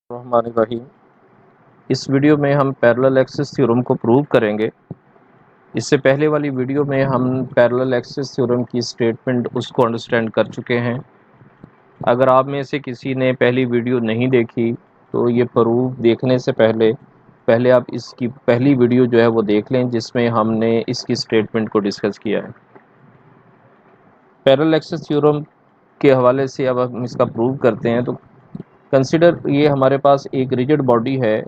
रहमानिर्रहीम। इस वीडियो में हम पैरेलल एक्सिस थ्योरम को प्रूव करेंगे। इससे पहले वाली वीडियो में हम पैरेलल एक्सिस थ्योरम की स्टेटमेंट उसको अंडरस्टैंड कर चुके हैं। अगर आप में से किसी ने पहली वीडियो नहीं देखी तो ये प्रूफ देखने से पहले आप इसकी पहली वीडियो जो है वो देख लें, जिसमें हमने इसकी स्टेटमेंट को डिस्कस किया है। पैरेलल एक्सिस थ्योरम के हवाले से अब हम इसका प्रूव करते हैं। तो कंसिडर, ये हमारे पास एक रिजिड बॉडी है।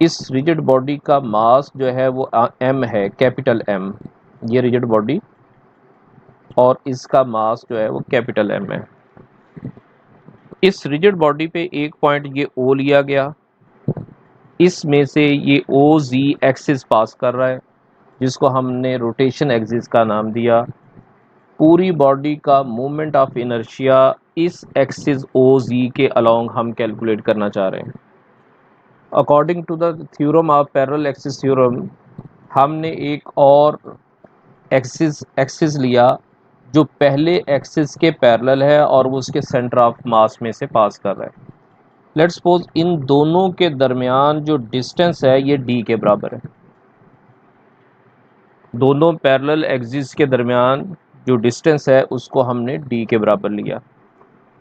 इस रिजिड बॉडी का मास जो है वो m है, कैपिटल M। ये रिजिड बॉडी और इसका मास जो है वो कैपिटल M है। इस रिजिड बॉडी पे एक पॉइंट ये O लिया गया, इसमें से ये OZ एक्सिस पास कर रहा है, जिसको हमने रोटेशन एक्सिस का नाम दिया। पूरी बॉडी का मोमेंट ऑफ इनर्शिया इस एक्सिस OZ के अलोंग हम कैलकुलेट करना चाह रहे हैं। According to the theorem of parallel axis theorem, हमने एक और एक्सिस लिया जो पहले एक्सिस के पैरेलल है और वो उसके सेंटर ऑफ मास में से पास कर रहा है। लेट्स सपोज इन दोनों के दरमियान जो डिस्टेंस है ये d के बराबर है। दोनों पैरेलल एक्सिस के दरमियान जो डिस्टेंस है उसको हमने d के बराबर लिया।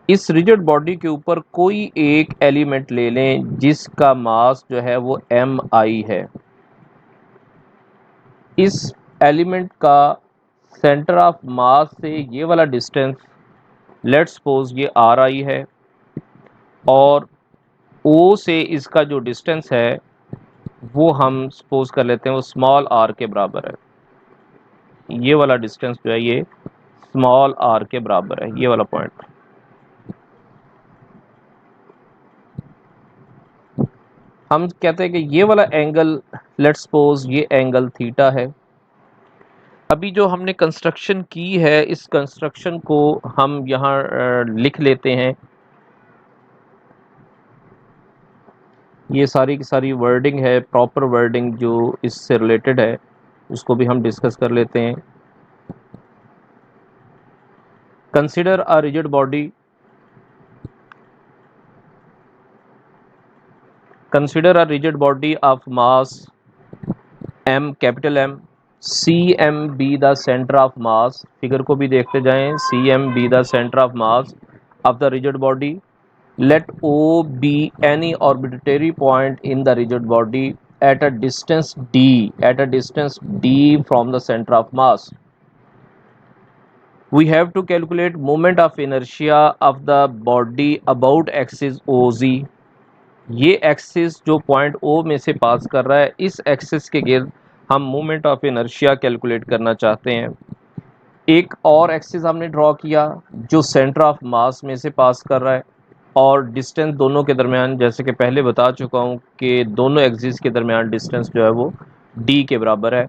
इस रिजिड बॉडी के ऊपर कोई एक एलिमेंट ले लें जिसका मास जो है वो mi है। इस एलिमेंट का सेंटर ऑफ मास से ये वाला डिस्टेंस, लेट्स सपोज ये ri है, और O से इसका जो डिस्टेंस है वो हम सपोज कर लेते हैं वो स्मॉल r के बराबर है। ये वाला डिस्टेंस जो है ये स्मॉल r के बराबर है, ये वाला पॉइंट। हम कहते हैं कि ये वाला एंगल, लेट्स सपोज ये एंगल थीटा है। अभी जो हमने कंस्ट्रक्शन की है, इस कंस्ट्रक्शन को हम यहाँ लिख लेते हैं। ये सारी की सारी वर्डिंग है, प्रॉपर वर्डिंग जो इससे रिलेटेड है उसको भी हम डिस्कस कर लेते हैं। Consider a rigid body, consider a rigid body of mass m, capital M, cm be the centre of mass. Figure को भी देखते जाएं। cm be the centre of mass of the rigid body. Let O be any arbitrary point in the rigid body at a distance d from the center of mass. We have to calculate moment of inertia of the body about axis OZ. ये axis जो point O में से पास कर रहा है, इस axis के गिर्द हम मोमेंट ऑफ इनर्शिया कैलकुलेट करना चाहते हैं। एक और एक्सिस हमने ड्रॉ किया जो सेंटर ऑफ मास में से पास कर रहा है, और डिस्टेंस दोनों के दरमियान, जैसे कि पहले बता चुका हूँ कि दोनों एक्सिस के दरमियान डिस्टेंस जो है वो d के बराबर है।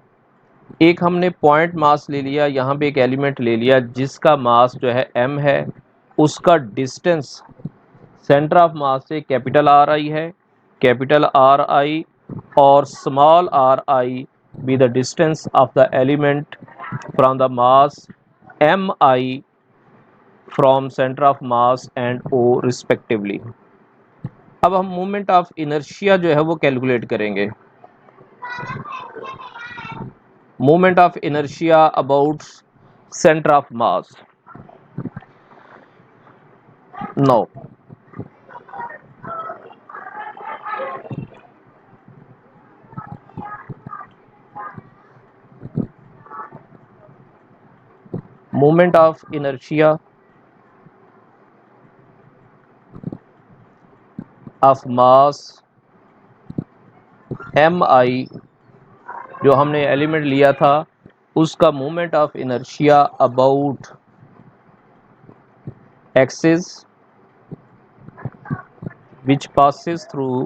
एक हमने पॉइंट मास ले लिया, यहाँ पे एक एलिमेंट ले लिया जिसका मास जो है m है, उसका डिस्टेंस सेंटर ऑफ मास से कैपिटल RI है, कैपिटल RI और small RI be the distance of the element from the mass mi from centre of mass and O respectively. अब हम मोमेंट ऑफ इनर्शिया जो है वो कैलकुलेट करेंगे। Moment of inertia about centre of mass. No, moment of inertia of mass mi, जो हमने element लिया था, उसका moment of inertia about axis which passes through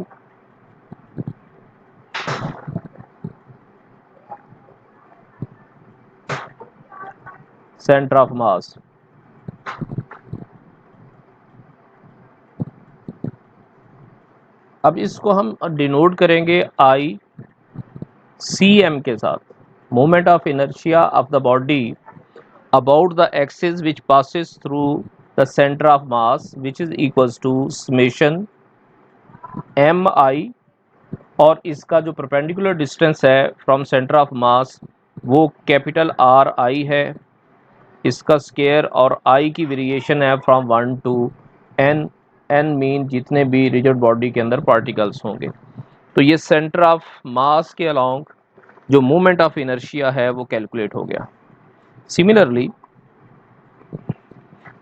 center of mass। अब इसको हम डिनोट करेंगे ICM के साथ। Moment of inertia of the body about the axis which passes through the center of mass, which is equals to summation M I, और इसका जो perpendicular distance है फ्रॉम सेंटर ऑफ मास वो capital R आई है, इसका square, और I की variation है from 1 to N, N mean जितने भी रिजिड बॉडी के अंदर पार्टिकल्स होंगे। तो ये सेंटर ऑफ मास के अलोंग जो मोमेंट ऑफ इनर्शिया है वो कैलकुलेट हो गया। सिमिलरली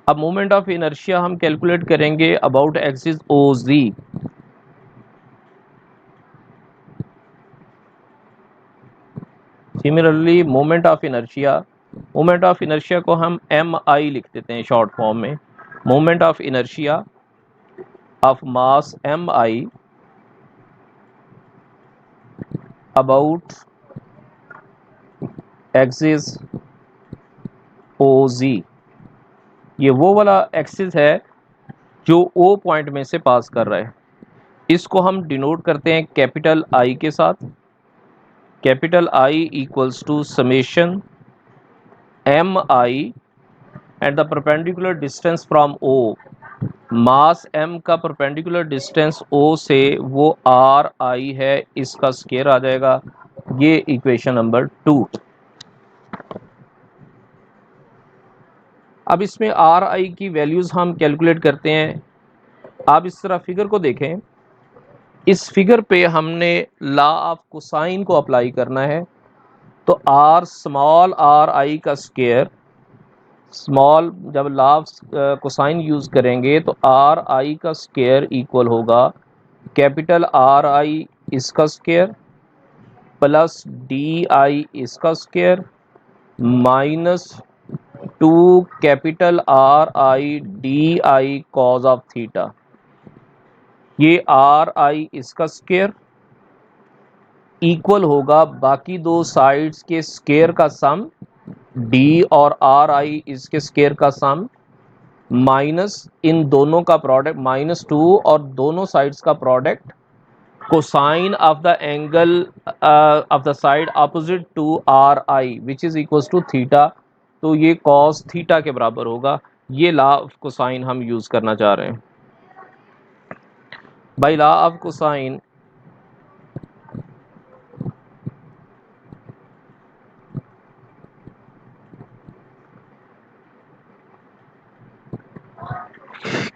अब मोमेंट ऑफ इनर्शिया हम कैलकुलेट करेंगे about axis O G. Similarly moment of inertia को हम एम आई लिख देते हैं शॉर्ट फॉर्म में। Moment of inertia of mass M I about axis O G. ये वो वाला एक्सिस है जो ओ पॉइंट में से पास कर रहा है। इसको हम डिनोट करते हैं कैपिटल आई के साथ। Capital I equals to summation M I and the perpendicular distance from O. Mass m का परपेंडिकुलर डिस्टेंस o से वो आर आई है, इसका स्केयर आ जाएगा। ये इक्वेशन नंबर 2। अब इसमें आर आई की वैल्यूज हम कैलकुलेट करते हैं। आप इस तरह फिगर को देखें, इस फिगर पे हमने लॉ ऑफ कोसाइन को अप्लाई करना है। तो आर स्मॉल आर आई का स्केयर, स्मॉल जब लॉ ऑफ कोसाइन यूज करेंगे तो आर आई का स्केयर इक्वल होगा कैपिटल आर आई इसका स्केयर प्लस डी आई इसका square minus 2 capital R I D I cause of theta. ये आर आई इसका स्केयर इक्वल होगा बाकी दो साइड्स के स्केयर का सम, डी और आर आई इसके स्केयर का सम, माइनस इन दोनों का प्रोडक्ट -2 और दोनों साइड्स का product cosine of the angle of the side opposite to R I which is equals to theta. तो ये कॉस थीटा के बराबर होगा। ये लॉ ऑफ कोसाइन हम यूज करना चाह रहे हैं। By law of cosine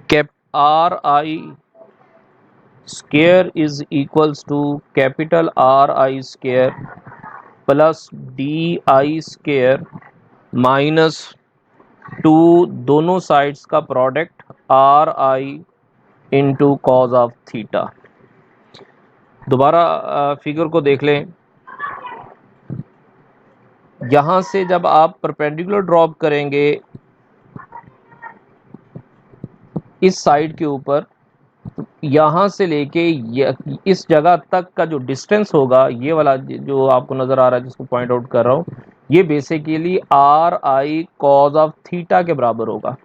cap R I square is equals to capital R I square plus D I square minus 2 दोनों साइड्स का product R I into cos of theta. दोबारा figure को देख लें। यहाँ से जब आप परपेंडिकुलर ड्रॉप करेंगे इस साइड के ऊपर, यहाँ से लेके इस जगह तक का जो डिस्टेंस होगा, ये वाला जो आपको नज़र आ रहा है जिसको पॉइंट आउट कर रहा हूँ, ये basically are I cause of theta के बराबर होगा।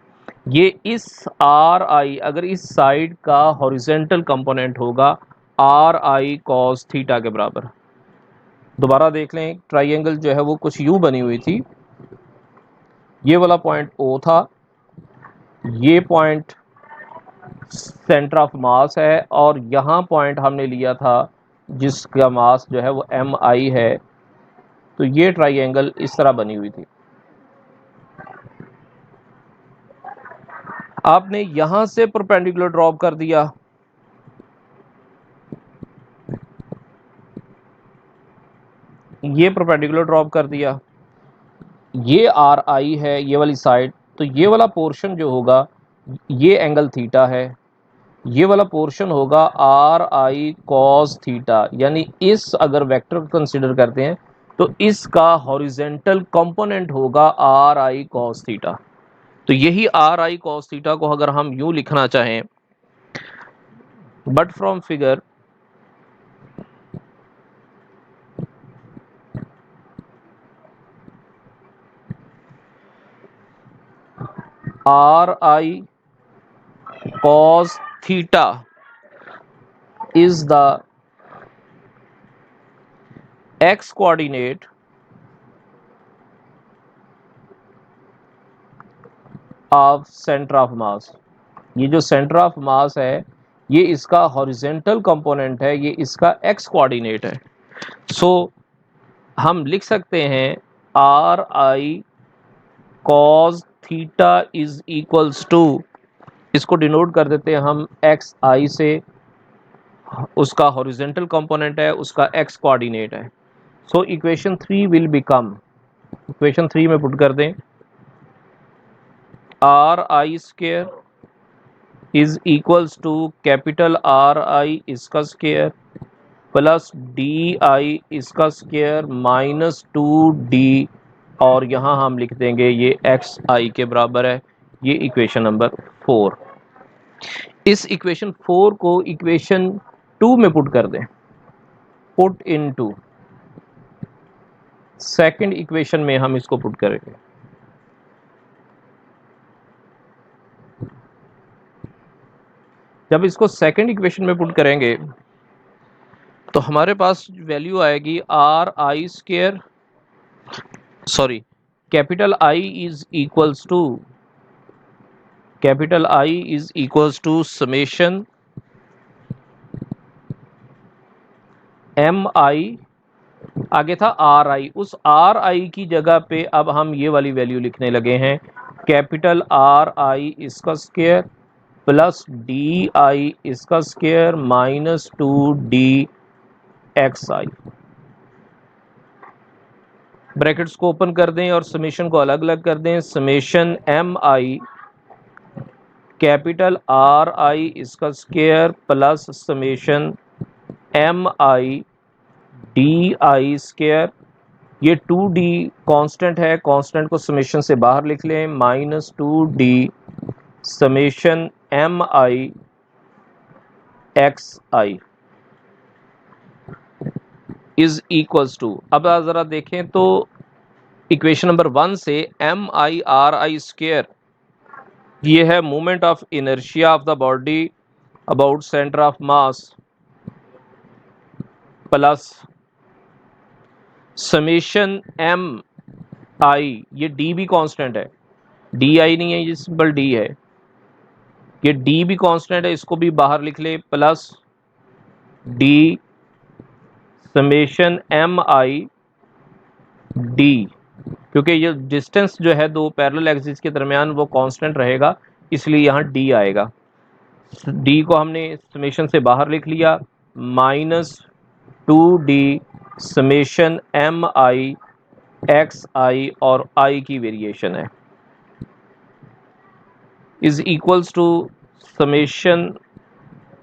ये इस आर आई अगर इस साइड का हॉरिजेंटल कंपोनेंट होगा आर आई कॉस थीटा के बराबर। दोबारा देख लें, ट्राइंगल जो है वो कुछ यूं बनी हुई थी। ये वाला पॉइंट ओ था, ये पॉइंट सेंटर ऑफ मास है, और यहाँ पॉइंट हमने लिया था जिसका मास जो है वो एम आई है। तो ये ट्राइंगल इस तरह बनी हुई थी। आपने यहाँ से परपेंडिकुलर ड्रॉप कर दिया, ये परपेंडिकुलर ड्रॉप कर दिया, ये आर आई है ये वाली साइड। तो ये वाला पोर्शन जो होगा ये एंगल थीटा है, ये वाला पोर्शन होगा आर आई कॉस थीटा। यानी इस अगर वेक्टर को कंसिडर करते हैं तो इसका हॉरिजेंटल कंपोनेंट होगा आर आई कॉस थीटा। तो यही आर आई कॉस थीटा को अगर हम यूं लिखना चाहें, but from figure are I cos theta is the x coordinate of center of mass। ये जो सेंटर ऑफ मास है ये इसका हॉरिजेंटल कंपोनेंट है, ये इसका एक्स कोऑर्डिनेट है। सो हम लिख सकते हैं R I cos theta is equals to, इसको डिनोट कर देते हैं हम एक्स आई से, उसका हॉरिजेंटल कंपोनेंट है, उसका एक्स कोऑर्डिनेट है। So equation 3 will become, equation 3 में पुट कर दें R I square is equals to capital R I इसका स्क्वायर प्लस डी आई इसका स्क्वायर माइनस 2d, और यहाँ हम लिख देंगे ये एक्स आई के बराबर है। ये इक्वेशन नंबर 4। इस इक्वेशन 4 को इक्वेशन 2 में पुट कर दें, put into second equation में हम इसको पुट करेंगे। जब इसको सेकेंड इक्वेशन में पुट करेंगे तो हमारे पास वैल्यू आएगी R I square, sorry capital I is equals to, capital I is equals to summation M I, आगे था आर आई, उस आर आई की जगह पे अब हम ये वाली वैल्यू लिखने लगे हैं कैपिटल आर आई इसका स्क्वायर प्लस डी आई इसका square minus 2d X I. Brackets को ओपन कर दें और समेशन को अलग अलग कर दें। Summation M I capital R I इसका square plus summation M I D I square, ये 2d कांस्टेंट है, कांस्टेंट को समेशन से बाहर लिख लें, minus 2d summation M I X I is equals to, अब ज़रा देखें तो इक्वेशन नंबर 1 से M I R I square, ये है moment of inertia of the body about centre of mass plus summation M I, ये D भी constant है, डी आई नहीं है, ये सिंपल डी है, ये डी भी कांस्टेंट है, इसको भी बाहर लिख ले, plus D summation M I D, क्योंकि ये डिस्टेंस जो है दो पैरेलल एक्सिस के दरमियान वो कांस्टेंट रहेगा, इसलिए यहाँ डी आएगा। डी को हमने समेशन से बाहर लिख लिया, minus 2d summation M I X I, और आई की वेरिएशन है, is equals to summation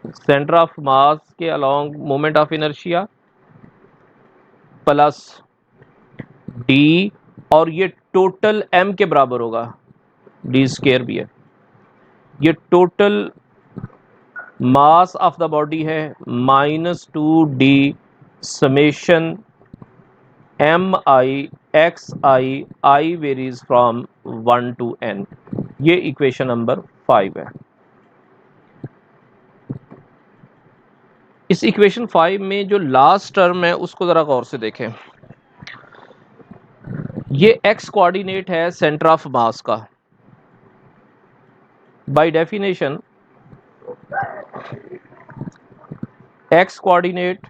centre of mass के along moment of inertia plus D, और ये टोटल एम के बराबर होगा, डी स्क्वायर भी है, ये total mass of the body है, minus 2d summation M I X I, I varies from 1 to n। ये इक्वेशन नंबर 5 है। इस इक्वेशन 5 में जो लास्ट टर्म है उसको ज़रा गौर से देखें। ये एक्स कोऑर्डिनेट है सेंटर ऑफ मास का, by definition x coordinate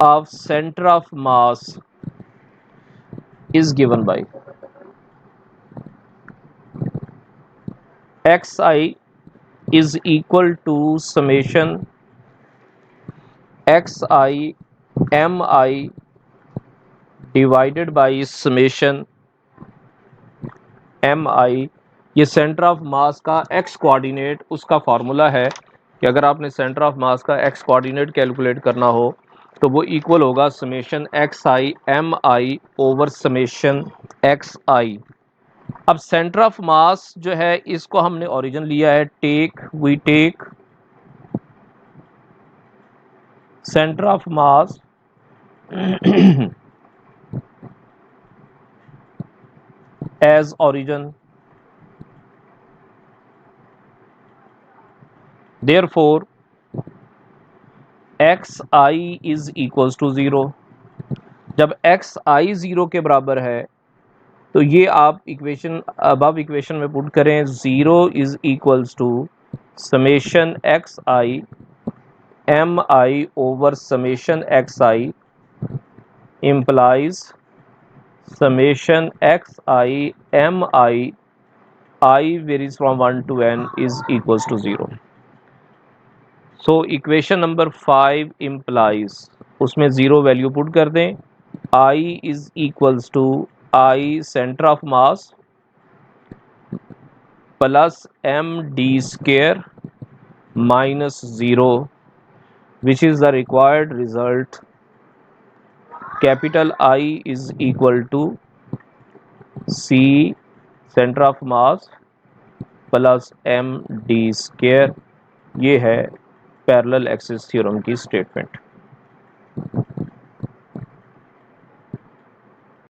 of center of mass is given by xi is equal to summation xi mi divided by summation mi। ये सेंटर ऑफ मास का एक्स कोऑर्डिनेट, उसका फार्मूला है कि अगर आपने centre of मास का x coordinate calculate करना हो तो वो इक्वल होगा summation X I M I over summation X I. अब सेंटर ऑफ मास जो है इसको हमने ओरिजिन लिया है, we take centre of mass as origin, therefore X I is equals to 0। जब एक्स आई 0 के बराबर है तो ये आप इक्वेशन अब इक्वेशन में पुट करें, 0 is equals to summation X I M I over summation X I implies summation xi mi varies from 1 to n is equals to 0. So equation number 5 implies, उसमें 0 वैल्यू पुट कर दें, i is equals to i center of mass plus md square minus 0, which is the required result. Capital I is equal to c center of mass plus M D square. ये है parallel axis theorem की statement.